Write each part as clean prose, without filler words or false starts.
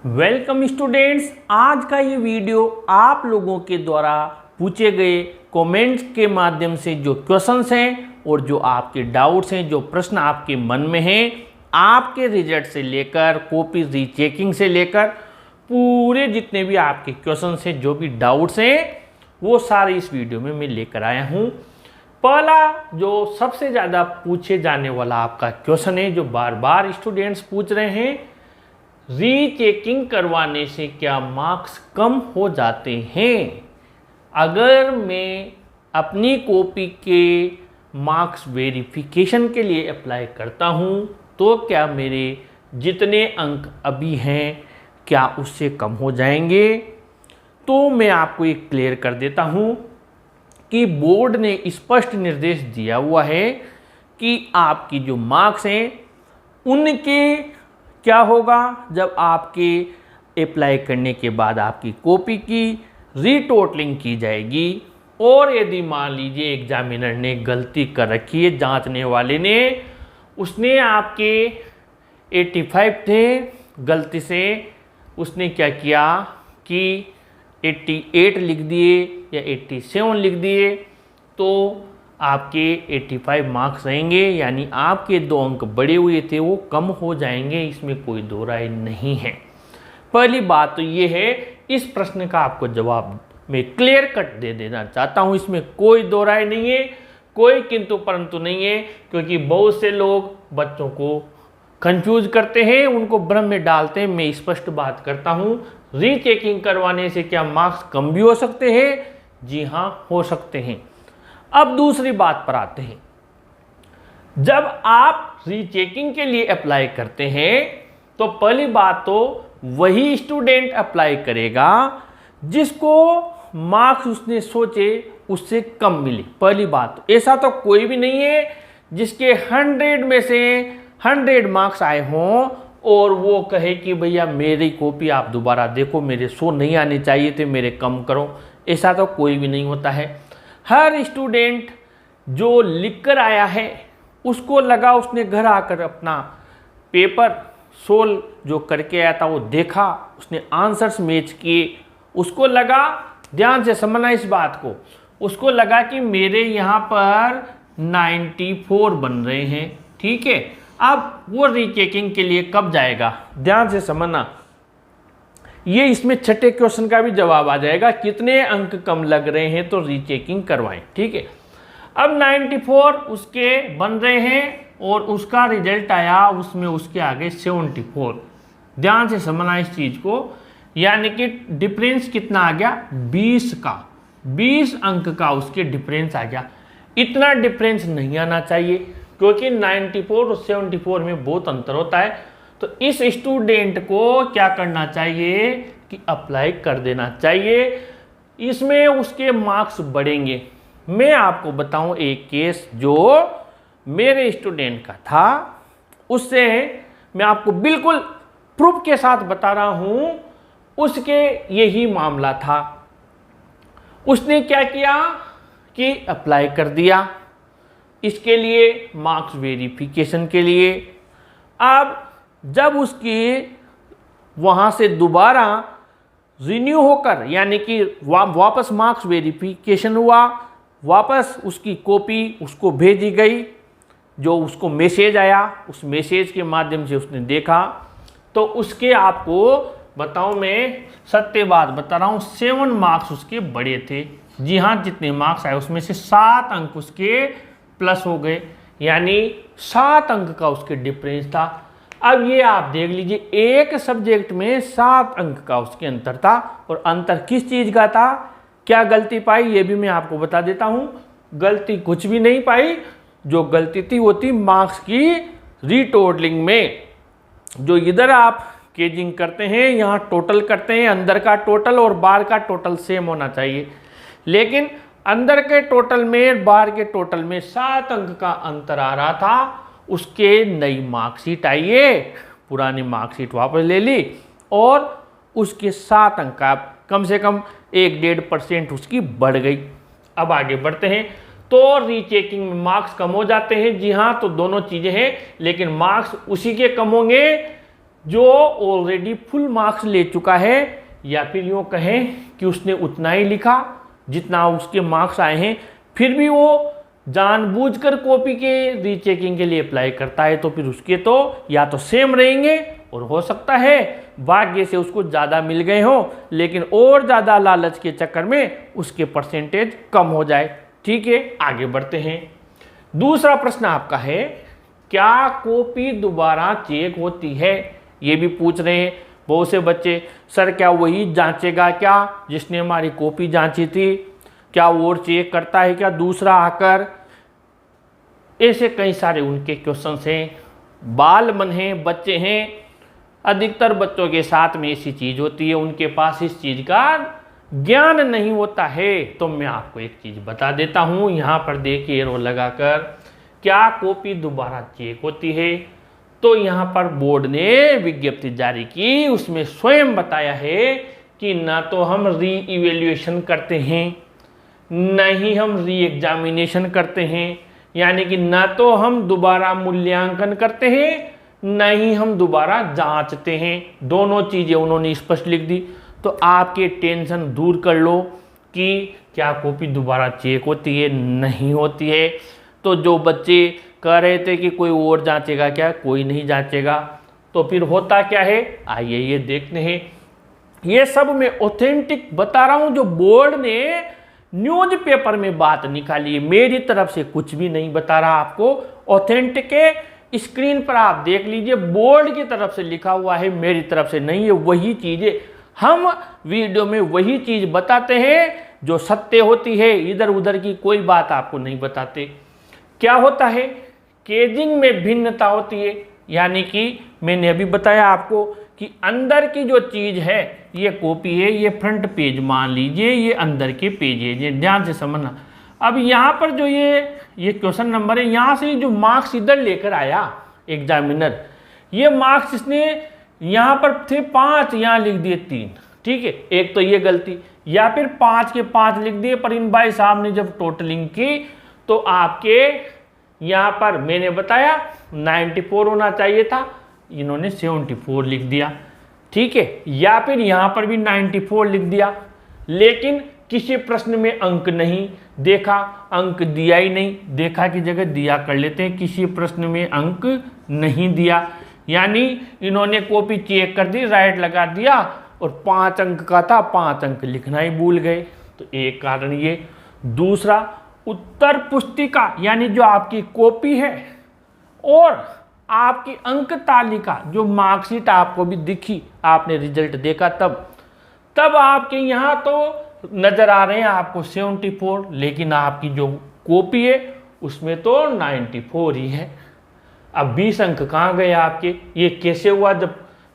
Welcome students. आज का ये वीडियो आप लोगों के द्वारा पूछे गए कमेंट्स के माध्यम से जो क्वेश्चंस हैं और जो आपके डाउट्स हैं, जो प्रश्न आपके मन में हैं, आपके रिजल्ट से लेकर कॉपी रीचेकिंग से लेकर पूरे जितने भी आपके क्वेश्चंस हैं, जो भी डाउट्स हैं, वो सारे इस वीडियो में मैं लेकर आया हूँ। पहला जो सबसे ज़्यादा पूछे जाने वाला आपका क्वेश्चन है, जो बार बार स्टूडेंट्स पूछ रहे हैं, रीचेकिंग करवाने से क्या मार्क्स कम हो जाते हैं? अगर मैं अपनी कॉपी के मार्क्स वेरिफिकेशन के लिए अप्लाई करता हूं तो क्या मेरे जितने अंक अभी हैं क्या उससे कम हो जाएंगे? तो मैं आपको एक क्लियर कर देता हूं कि बोर्ड ने स्पष्ट निर्देश दिया हुआ है कि आपकी जो मार्क्स हैं उनके क्या होगा जब आपके अप्लाई करने के बाद आपकी कॉपी की रीटोटलिंग की जाएगी। और यदि मान लीजिए एग्जामिनर ने गलती कर रखी है, जांचने वाले ने, उसने आपके 85 थे, गलती से उसने क्या किया कि 88 लिख दिए या 87 लिख दिए, तो आपके 85 मार्क्स रहेंगे, यानी आपके 2 अंक बढ़े हुए थे वो कम हो जाएंगे। इसमें कोई दो राय नहीं है। पहली बात तो ये है, इस प्रश्न का आपको जवाब मैं क्लियर कट दे देना चाहता हूँ। इसमें कोई दो राय नहीं है, कोई किंतु परंतु नहीं है, क्योंकि बहुत से लोग बच्चों को कंफ्यूज करते हैं, उनको भ्रम में डालते हैं। मैं स्पष्ट बात करता हूँ, रीचेकिंग करवाने से क्या मार्क्स कम भी हो सकते हैं? जी हाँ, हो सकते हैं। अब दूसरी बात पर आते हैं। जब आप रीचेकिंग के लिए अप्लाई करते हैं तो पहली बात तो वही स्टूडेंट अप्लाई करेगा जिसको मार्क्स उसने सोचे उससे कम मिले। पहली बात तो ऐसा तो कोई भी नहीं है जिसके 100 में से 100 मार्क्स आए हों और वो कहे कि भैया मेरी कॉपी आप दोबारा देखो, मेरे 100 नहीं आने चाहिए थे, मेरे कम करो। ऐसा तो कोई भी नहीं होता है। हर स्टूडेंट जो लिखकर आया है उसको लगा, उसने घर आकर अपना पेपर सोल्व जो करके आया था वो देखा, उसने आंसर्स मैच किए, उसको लगा, ध्यान से समझना इस बात को, उसको लगा कि मेरे यहाँ पर 94 बन रहे हैं। ठीक है, अब वो रीचेकिंग के लिए कब जाएगा? ध्यान से समझना, ये इसमें छठे क्वेश्चन का भी जवाब आ जाएगा, कितने अंक कम लग रहे हैं तो रीचेकिंग करवाएं। ठीक है, अब 94 उसके बन रहे हैं और उसका रिजल्ट आया, उसमें उसके आगे 74। ध्यान से समझना इस चीज को, यानी कि डिफरेंस कितना आ गया? 20 का, 20 अंक का उसके डिफरेंस आ गया। इतना डिफरेंस नहीं आना चाहिए, क्योंकि 94 और 74 में बहुत अंतर होता है। तो इस स्टूडेंट को क्या करना चाहिए कि अप्लाई कर देना चाहिए, इसमें उसके मार्क्स बढ़ेंगे। मैं आपको बताऊं एक केस जो मेरे स्टूडेंट का था, उससे मैं आपको बिल्कुल प्रूफ के साथ बता रहा हूं, उसके यही मामला था। उसने क्या किया कि अप्लाई कर दिया इसके लिए, मार्क्स वेरिफिकेशन के लिए। अब जब उसकी वहाँ से दोबारा रिन्यू होकर, यानी कि वापस मार्क्स वेरिफिकेशन हुआ, वापस उसकी कॉपी उसको भेजी गई, जो उसको मैसेज आया, उस मैसेज के माध्यम से उसने देखा, तो उसके, आपको बताऊं मैं सत्य बात बता रहा हूँ, 7 मार्क्स उसके बड़े थे। जी हाँ, जितने मार्क्स आए उसमें से 7 अंक उसके प्लस हो गए, यानी 7 अंक का उसके डिफरेंस था। अब ये आप देख लीजिए, एक सब्जेक्ट में 7 अंक का उसके अंतर था। और अंतर किस चीज़ का था? क्या गलती पाई ये भी मैं आपको बता देता हूँ। गलती कुछ भी नहीं पाई, जो गलती थी वो थी मार्क्स की रीटोटलिंग में। जो इधर आप केजिंग करते हैं, यहाँ टोटल करते हैं, अंदर का टोटल और बाहर का टोटल सेम होना चाहिए, लेकिन अंदर के टोटल में बाहर के टोटल में 7 अंक का अंतर आ रहा था। उसके नई मार्कशीट आई है, पुरानी मार्कशीट वापस ले ली और उसके 7 अंक का कम से कम 1-1.5% उसकी बढ़ गई। अब आगे बढ़ते हैं, तो रीचेकिंग में मार्क्स कम हो जाते हैं। जी हाँ, तो दोनों चीज़ें हैं, लेकिन मार्क्स उसी के कम होंगे जो ऑलरेडी फुल मार्क्स ले चुका है, या फिर यूँ कहें कि उसने उतना ही लिखा जितना उसके मार्क्स आए हैं, फिर भी वो जानबूझकर कॉपी के रीचेकिंग के लिए अप्लाई करता है, तो फिर उसके तो या तो सेम रहेंगे और हो सकता है भाग्य से उसको ज़्यादा मिल गए हो, लेकिन और ज़्यादा लालच के चक्कर में उसके परसेंटेज कम हो जाए। ठीक है, आगे बढ़ते हैं। दूसरा प्रश्न आपका है, क्या कॉपी दोबारा चेक होती है? ये भी पूछ रहे हैं बहुत से बच्चे, सर क्या वही जांचेगा क्या जिसने हमारी कॉपी जांची थी? क्या वो और चेक करता है क्या दूसरा आकर? ऐसे कई सारे उनके क्वेश्चंस हैं। बाल मन हैं, बच्चे हैं, अधिकतर बच्चों के साथ में ऐसी चीज़ होती है, उनके पास इस चीज़ का ज्ञान नहीं होता है। तो मैं आपको एक चीज़ बता देता हूँ, यहाँ पर देखिए एरो लगाकर, क्या कॉपी दोबारा चेक होती है? तो यहाँ पर बोर्ड ने विज्ञप्ति जारी की, उसमें स्वयं बताया है कि ना तो हम री इवेल्युएशन करते हैं, न ही हम री एग्जामिनेशन करते हैं, यानी कि ना तो हम दोबारा मूल्यांकन करते हैं, न ही हम दोबारा जांचते हैं। दोनों चीज़ें उन्होंने स्पष्ट लिख दी। तो आपके टेंशन दूर कर लो कि क्या कॉपी दोबारा चेक होती है? नहीं होती है। तो जो बच्चे कह रहे थे कि कोई और जांचेगा क्या, कोई नहीं जांचेगा, तो फिर होता क्या है, आइए ये देखते हैं। ये सब मैं ऑथेंटिक बता रहा हूं, जो बोर्ड ने न्यूज़पेपर में बात निकाली है, मेरी तरफ से कुछ भी नहीं बता रहा आपको। ऑथेंटिक है, स्क्रीन पर आप देख लीजिए, बोर्ड की तरफ से लिखा हुआ है, मेरी तरफ से नहीं है। वही चीज़ें हम वीडियो में वही चीज़ बताते हैं जो सत्य होती है, इधर उधर की कोई बात आपको नहीं बताते। क्या होता है, केजिंग में भिन्नता होती है, यानी कि मैंने अभी बताया आपको कि अंदर की जो चीज़ है, ये कॉपी है, ये फ्रंट पेज मान लीजिए, ये अंदर के पेज है, ये ध्यान से समझना। अब यहाँ पर जो ये क्वेश्चन नंबर है, यहाँ से जो मार्क्स इधर लेकर आया एग्जामिनर, ये मार्क्स इसने यहाँ पर थे 5, यहाँ लिख दिए 3। ठीक है, एक तो ये गलती, या फिर 5 के 5 लिख दिए, पर इन भाई साहब ने जब टोटलिंग की तो आपके यहाँ पर मैंने बताया 94 होना चाहिए था, इन्होंने 74 लिख दिया। ठीक है, या फिर यहाँ पर भी 94 लिख दिया, लेकिन किसी प्रश्न में अंक नहीं देखा, अंक दिया ही नहीं, देखा की जगह दिया कर लेते हैं, किसी प्रश्न में अंक नहीं दिया, यानी इन्होंने कॉपी चेक कर दी, राइट लगा दिया, और 5 अंक का था, 5 अंक लिखना ही भूल गए। तो एक कारण ये। दूसरा, उत्तर पुस्तिका यानी जो आपकी कॉपी है और आपकी अंक तालिका, जो मार्कशीट आपको भी दिखी, आपने रिजल्ट देखा, तब आपके यहाँ तो नज़र आ रहे हैं आपको 74, लेकिन आपकी जो कॉपी है उसमें तो 94 ही है। अब 20 अंक कहाँ गए आपके? ये कैसे हुआ जब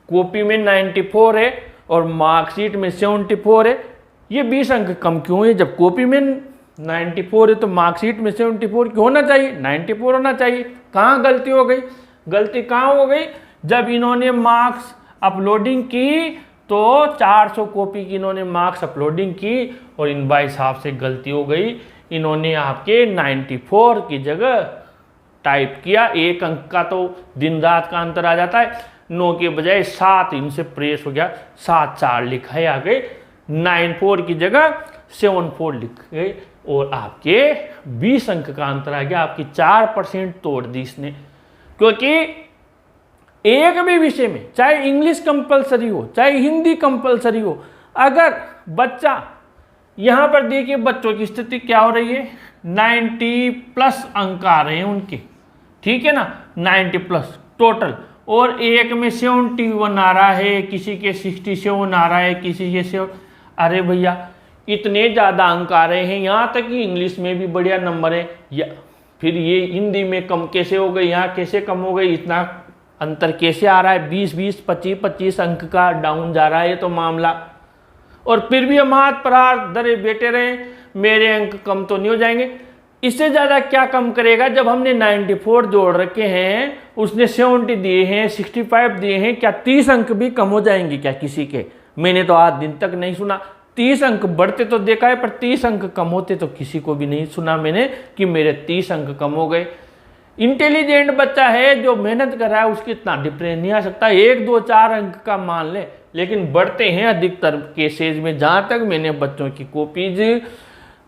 कॉपी में 94 है और मार्कशीट में 74 है? ये 20 अंक कम क्यों है? जब कॉपी में 94 है तो मार्कशीट में 74 क्यों होना चाहिए? 94 होना चाहिए। कहाँ गलती हो गई? गलती कहाँ हो गई? जब इन्होंने मार्क्स अपलोडिंग की तो 400 कॉपी की इन्होंने मार्क्स अपलोडिंग की और इन भाई साहब से गलती हो गई, इन्होंने आपके 94 की जगह टाइप किया। 1 अंक का तो दिन रात का अंतर आ जाता है, 9 के बजाय 7 इनसे प्रेस हो गया, 7-4 लिखा है आगे, 94 की जगह 74 लिख गए और आपके 20 अंक का अंतर आ गया। आपकी 4% तोड़ दी इसने, क्योंकि एक भी विषय में, चाहे इंग्लिश कंपलसरी हो चाहे हिंदी कंपलसरी हो, अगर बच्चा यहाँ पर देखिए बच्चों की स्थिति क्या हो रही है, 90+ अंक आ रहे हैं उनके, ठीक है ना, 90+ टोटल, और एक में 71 आ रहा है, किसी के 67 आ रहा है, किसी के 7। अरे भैया इतने ज़्यादा अंक आ रहे हैं, यहाँ तक कि इंग्लिश में भी बढ़िया नंबर है, या फिर ये हिंदी में कम कैसे हो गए, यहाँ कैसे कम हो गई, इतना अंतर कैसे आ रहा है? 20-20, 25-25 अंक का डाउन जा रहा है ये तो मामला। और फिर भी हम हाथ पर हाथ धरे बैठे रहे, मेरे अंक कम तो नहीं हो जाएंगे। इससे ज़्यादा क्या कम करेगा? जब हमने 94 जोड़ रखे हैं, उसने 70 दिए हैं, 65 दिए हैं, क्या 30 अंक भी कम हो जाएंगे क्या किसी के? मैंने तो आज दिन तक नहीं सुना। 30 अंक बढ़ते तो देखा है, पर 30 अंक कम होते तो किसी को भी नहीं सुना मैंने कि मेरे 30 अंक कम हो गए। इंटेलिजेंट बच्चा है जो मेहनत कर रहा है उसकी इतना डिप्रेशन नहीं आ सकता, 1 2 4 अंक का मान ले, लेकिन बढ़ते हैं अधिकतर केसेज में। जहाँ तक मैंने बच्चों की कॉपीज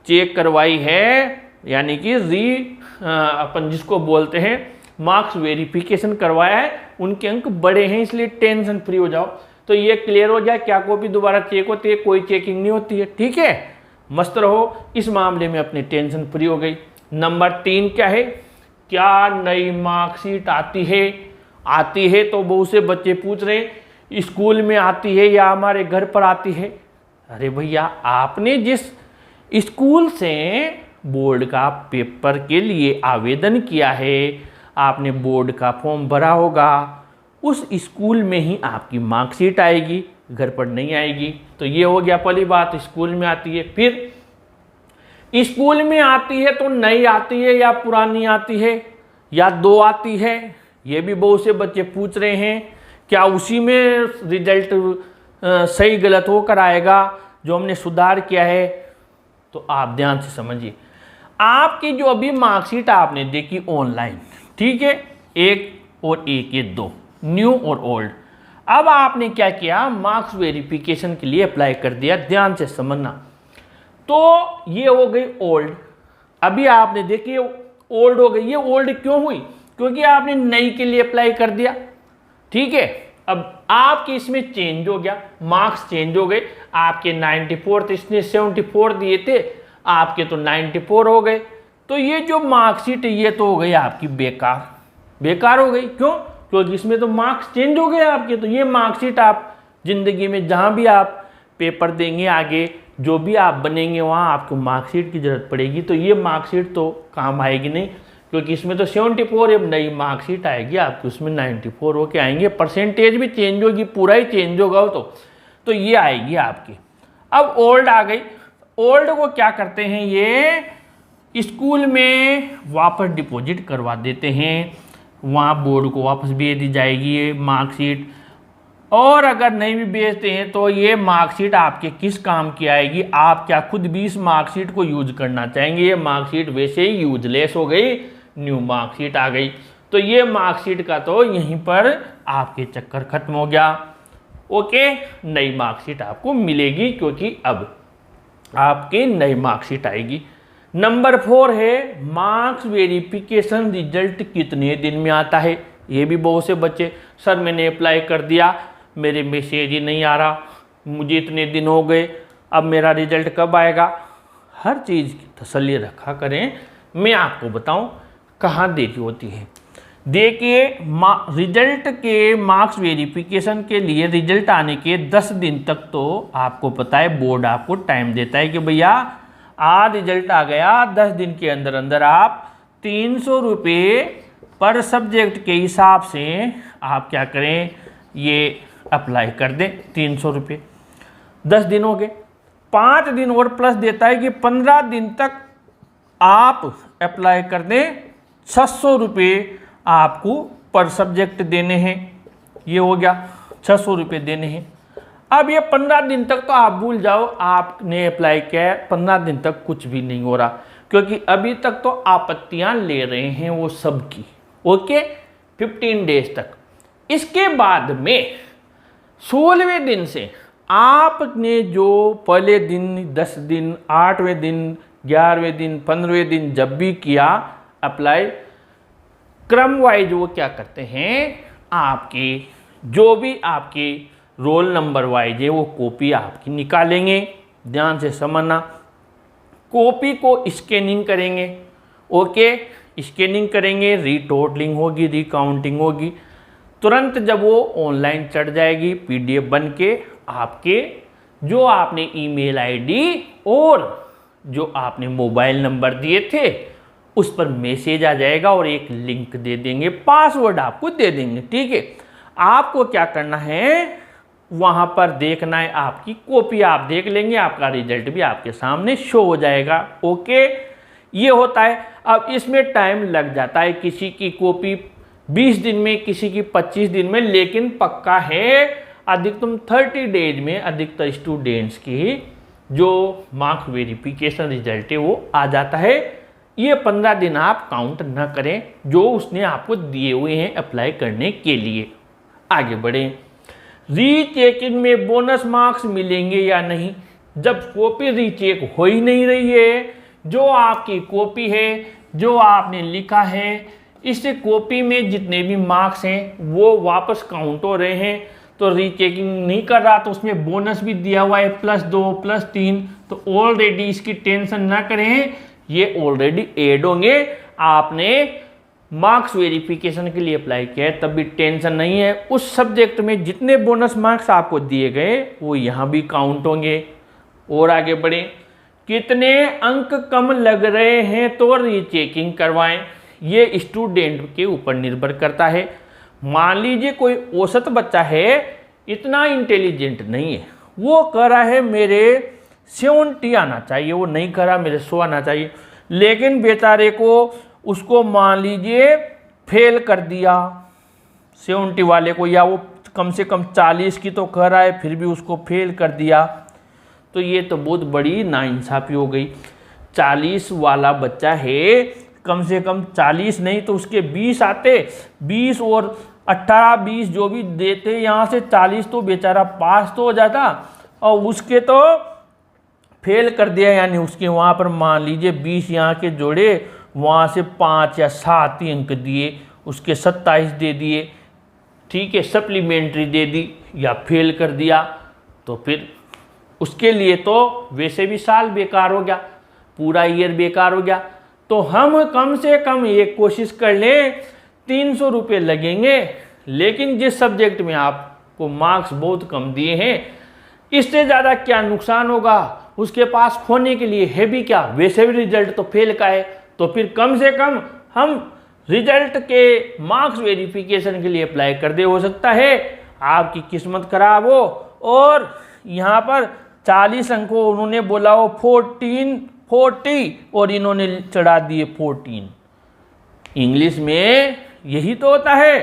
चेक करवाई है, यानी कि अपन जिसको बोलते हैं मार्क्स वेरिफिकेशन करवाया है, उनके अंक बड़े हैं, इसलिए टेंशन फ्री हो जाओ। तो ये क्लियर हो गया, क्या कॉपी दोबारा चेक होती है? कोई चेकिंग नहीं होती है, ठीक है, मस्त रहो। इस मामले में अपनी टेंशन फ्री हो गई। नंबर 3 क्या है? क्या नई मार्कशीट आती है? आती है तो बहुत से बच्चे पूछ रहे हैं स्कूल में आती है या हमारे घर पर आती है? अरे भैया, आपने जिस स्कूल से बोर्ड का पेपर के लिए आवेदन किया है, आपने बोर्ड का फॉर्म भरा होगा, उस स्कूल में ही आपकी मार्कशीट आएगी, घर पर नहीं आएगी। तो ये हो गया पहली बात, स्कूल में आती है। फिर स्कूल में आती है तो नई आती है या पुरानी आती है या 2 आती है? ये भी बहुत से बच्चे पूछ रहे हैं। क्या उसी में रिजल्ट सही गलत होकर आएगा जो हमने सुधार किया है? तो आप ध्यान से समझिए, आपकी जो अभी मार्कशीट आपने देखी ऑनलाइन, ठीक है, 1 और 1 ये 2, न्यू और ओल्ड। अब आपने क्या किया? मार्क्स वेरिफिकेशन के लिए अप्लाई कर दिया। ध्यान से समझना, तो ये हो गई ओल्ड। अभी आपने देखी ओल्ड हो गई। ये ओल्ड क्यों हुई? क्योंकि आपने नई के लिए अप्लाई कर दिया, ठीक है। अब आपके इसमें चेंज हो गया, मार्क्स चेंज हो गए। आपके 94 थे, इसने 74 दिए थे, आपके तो 94 हो गए। तो ये जो मार्कशीट है ये तो हो गई आपकी बेकार, बेकार हो गई। क्यों? क्योंकि इसमें तो मार्क्स चेंज हो गए आपके। तो ये मार्कशीट आप जिंदगी में जहाँ भी आप पेपर देंगे, आगे जो भी आप बनेंगे, वहाँ आपको मार्कशीट की ज़रूरत पड़ेगी। तो ये मार्कशीट तो काम आएगी नहीं, क्योंकि इसमें तो 74 अब नई मार्कशीट आएगी आपकी, उसमें 94 होके आएंगे, परसेंटेज भी चेंज होगी, पूरा ही चेंज होगा वो तो ये आएगी आपकी। अब ओल्ड आ गई। ओल्ड को क्या करते हैं? ये स्कूल में वापस डिपॉजिट करवा देते हैं, वहाँ बोर्ड को वापस भेज दी जाएगी ये मार्कशीट। और अगर नहीं भी भेजते हैं तो ये मार्कशीट आपके किस काम की आएगी? आप क्या खुद भी इस मार्कशीट को यूज करना चाहेंगे? ये मार्कशीट वैसे ही यूजलेस हो गई, न्यू मार्कशीट आ गई। तो ये मार्कशीट का तो यहीं पर आपके चक्कर खत्म हो गया। ओके, नई मार्कशीट आपको मिलेगी, क्योंकि अब आपकी नई मार्कशीट आएगी। नंबर 4 है मार्क्स वेरिफिकेशन रिजल्ट कितने दिन में आता है? ये भी बहुत से बच्चे, सर मैंने अप्लाई कर दिया, मेरे मैसेज ही नहीं आ रहा, मुझे इतने दिन हो गए, अब मेरा रिजल्ट कब आएगा? हर चीज़ की तसल्ली रखा करें। मैं आपको बताऊं कहाँ देरी होती है। देखिए, रिजल्ट के मार्क्स वेरिफिकेशन के लिए रिजल्ट आने के 10 दिन तक तो आपको पता है बोर्ड आपको टाइम देता है कि भैया आज रिजल्ट आ गया, 10 दिन के अंदर अंदर आप 300 रुपये पर सब्जेक्ट के हिसाब से आप क्या करें, ये अप्लाई कर दें 300 रुपये। 10 दिन हो गए, 5 दिन और प्लस देता है कि 15 दिन तक आप अप्लाई कर दें, 600 रुपये आपको पर सब्जेक्ट देने हैं। ये हो गया, 600 रुपये देने हैं। अब ये 15 दिन तक तो आप भूल जाओ, आपने अप्लाई किया है, 15 दिन तक कुछ भी नहीं हो रहा, क्योंकि अभी तक तो आपत्तियां ले रहे हैं वो सब की। ओके, 15 डेज तक। इसके बाद में 16वें दिन से आपने जो पहले दिन, 10 दिन, 8वें दिन, 11वें दिन, 15वें दिन जब भी किया अप्लाई, क्रम वाइज वो क्या करते हैं, आपके जो भी आपके रोल नंबर वाइज है वो कॉपी आपकी निकालेंगे। ध्यान से समझना, कॉपी को स्कैनिंग करेंगे। ओके, स्कैनिंग करेंगे, रीटोटलिंग होगी, रिकाउंटिंग होगी। तुरंत जब वो ऑनलाइन चढ़ जाएगी पीडीएफ बन के, आपके जो आपने ईमेल आईडी और जो आपने मोबाइल नंबर दिए थे उस पर मैसेज आ जाएगा और एक लिंक दे देंगे, पासवर्ड आपको दे देंगे। ठीक है, आपको क्या करना है, वहाँ पर देखना है आपकी कॉपी, आप देख लेंगे, आपका रिजल्ट भी आपके सामने शो हो जाएगा। ओके, ये होता है। अब इसमें टाइम लग जाता है, किसी की कॉपी 20 दिन में, किसी की 25 दिन में, लेकिन पक्का है अधिकतम 30 डेज में अधिकतर स्टूडेंट्स की जो मार्क्स वेरिफिकेशन रिजल्ट है वो आ जाता है। ये 15 दिन आप काउंट न करें जो उसने आपको दिए हुए हैं अप्लाई करने के लिए। आगे बढ़ें, रीचेकिंग में बोनस मार्क्स मिलेंगे या नहीं। जब कॉपी रीचेक हो ही नहीं रही है, जो आपकी कॉपी है, जो आपने लिखा है, इस कॉपी में जितने भी मार्क्स हैं वो वापस काउंट हो रहे हैं, तो रीचेकिंग नहीं कर रहा तो उसमें बोनस भी दिया हुआ है +2 +3, तो ऑलरेडी इसकी टेंशन ना करें, ये ऑलरेडी ऐड होंगे। आपने मार्क्स वेरिफिकेशन के लिए अप्लाई किया है तब भी टेंशन नहीं है। उस सब्जेक्ट में जितने बोनस मार्क्स आपको दिए गए वो यहाँ भी काउंट होंगे। और आगे बढ़ें, कितने अंक कम लग रहे हैं तो रीचेकिंग करवाएं। ये स्टूडेंट के ऊपर निर्भर करता है। मान लीजिए कोई औसत बच्चा है, इतना इंटेलिजेंट नहीं है, वो कह रहा है मेरे 70 आना चाहिए, वो नहीं कह रहा मेरे 100 आना चाहिए, लेकिन बेचारे को उसको मान लीजिए फेल कर दिया 70 वाले को, या वो कम से कम 40 की तो कह रहा है फिर भी उसको फेल कर दिया, तो ये तो बहुत बड़ी नाइंसाफ़ी हो गई। 40 वाला बच्चा है, कम से कम 40 नहीं तो उसके 20 आते, 20 और 18 20 जो भी देते यहाँ से 40 तो बेचारा पास तो हो जाता, और उसके तो फेल कर दिया, यानी उसके वहाँ पर मान लीजिए 20 यहाँ के जोड़े, वहाँ से 5 या 7 ही अंक दिए, उसके 27 दे दिए, ठीक है, सप्लीमेंट्री दे दी या फेल कर दिया, तो फिर उसके लिए तो वैसे भी साल बेकार हो गया, पूरा ईयर बेकार हो गया। तो हम कम से कम एक कोशिश कर लें, 300 रुपये लगेंगे, लेकिन जिस सब्जेक्ट में आपको मार्क्स बहुत कम दिए हैं, इससे ज़्यादा क्या नुकसान होगा, उसके पास खोने के लिए है भी क्या, वैसे भी रिजल्ट तो फेल का है, तो फिर कम से कम हम रिजल्ट के मार्क्स वेरिफिकेशन के लिए अप्लाई कर दे। हो सकता है आपकी किस्मत खराब हो और यहाँ पर 40 अंकों उन्होंने बोला हो 40 और इन्होंने चढ़ा दिए 14। इंग्लिश में यही तो होता है,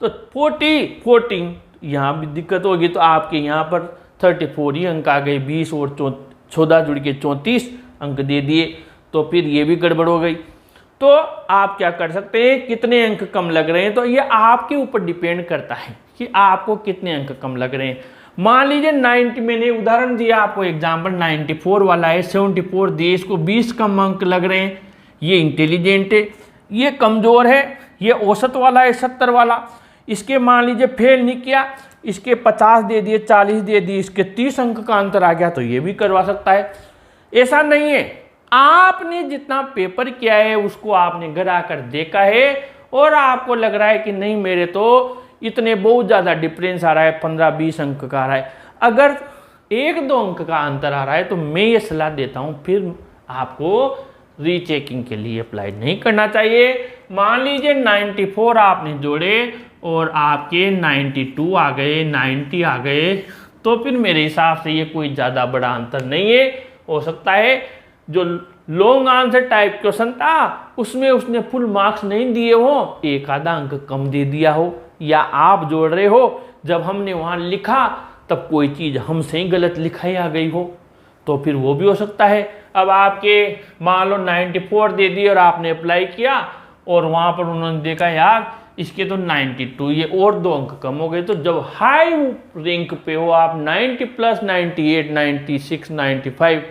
तो 14 यहाँ भी दिक्कत होगी, तो आपके यहाँ पर 34 ही अंक आ गए, 20 और 14 जुड़ के 34 अंक दे दिए, तो फिर ये भी गड़बड़ हो गई। तो आप क्या कर सकते हैं, कितने अंक कम लग रहे हैं, तो ये आपके ऊपर डिपेंड करता है कि आपको कितने अंक कम लग रहे हैं। मान लीजिए 90, मैंने उदाहरण दिया आपको एग्जाम्पल, 94 वाला है, 74 दिए, इसको 20 कम अंक लग रहे हैं, ये इंटेलिजेंट है, ये कमज़ोर है, ये औसत वाला है 70 वाला, इसके मान लीजिए फेल नहीं किया, इसके 50 दे दिए, 40 दे दिए, इसके 30 अंक का अंतर आ गया, तो ये भी करवा सकता है। ऐसा नहीं है, आपने जितना पेपर किया है उसको आपने घर आकर देखा है और आपको लग रहा है कि नहीं मेरे तो इतने बहुत ज़्यादा डिफरेंस आ रहा है, 15-20 अंक का आ रहा है, अगर 1-2 अंक का अंतर आ रहा है तो मैं ये सलाह देता हूँ फिर आपको रीचेकिंग के लिए अप्लाई नहीं करना चाहिए। मान लीजिए 94 आपने जोड़े और आपके 92 आ गए, 90 आ गए, तो फिर मेरे हिसाब से ये कोई ज़्यादा बड़ा अंतर नहीं है। हो सकता है जो लॉन्ग आंसर टाइप क्वेश्चन था उसमें उसने फुल मार्क्स नहीं दिए हो, एक आधा अंक कम दे दिया हो, या आप जोड़ रहे हो जब हमने वहाँ लिखा तब कोई चीज़ हमसे ही गलत लिखाई आ गई हो, तो फिर वो भी हो सकता है। अब आपके मान लो 94 दे दिए और आपने अप्लाई किया और वहाँ पर उन्होंने देखा यार इसके तो 92, ये और 2 अंक कम हो गए, तो जब हाई रैंक पे हो आप 90 प्लस 98, 96, 95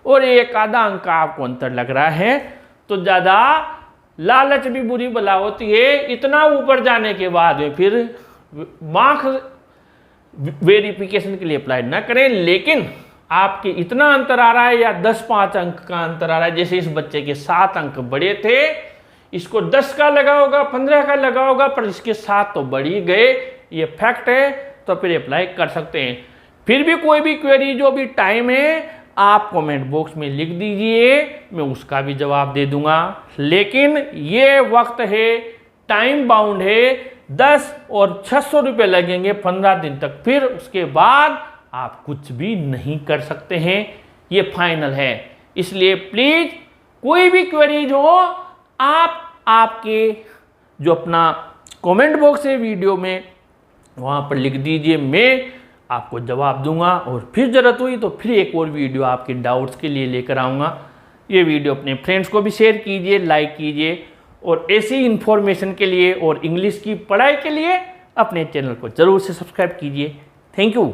और एक आधा अंक आपको अंतर लग रहा है, तो ज़्यादा लालच भी बुरी बला होती है। इतना ऊपर जाने के बाद में फिर मार्क्स वेरिफिकेशन के लिए अप्लाई ना करें, लेकिन आपके इतना अंतर आ रहा है या 10-5 अंक का अंतर आ रहा है, जैसे इस बच्चे के 7 अंक बड़े थे, इसको 10 का लगा होगा, 15 का लगा होगा, पर इसके 7 तो बढ़ ही गए, ये फैक्ट है, तो फिर अप्लाई कर सकते हैं। फिर भी कोई भी क्वेरी जो भी टाइम है आप कमेंट बॉक्स में लिख दीजिए, मैं उसका भी जवाब दे दूंगा, लेकिन ये वक्त है, टाइम बाउंड है, 10 और 600 रुपये लगेंगे 15 दिन तक, फिर उसके बाद आप कुछ भी नहीं कर सकते हैं, ये फाइनल है। इसलिए प्लीज़ कोई भी क्वेरीज हो आप आपके जो अपना कमेंट बॉक्स है वीडियो में वहाँ पर लिख दीजिए, मैं आपको जवाब दूंगा, और फिर ज़रूरत हुई तो फिर एक और वीडियो आपके डाउट्स के लिए लेकर आऊँगा। ये वीडियो अपने फ्रेंड्स को भी शेयर कीजिए, लाइक कीजिए और ऐसी इन्फॉर्मेशन के लिए और इंग्लिश की पढ़ाई के लिए अपने चैनल को ज़रूर से सब्सक्राइब कीजिए। Thank you.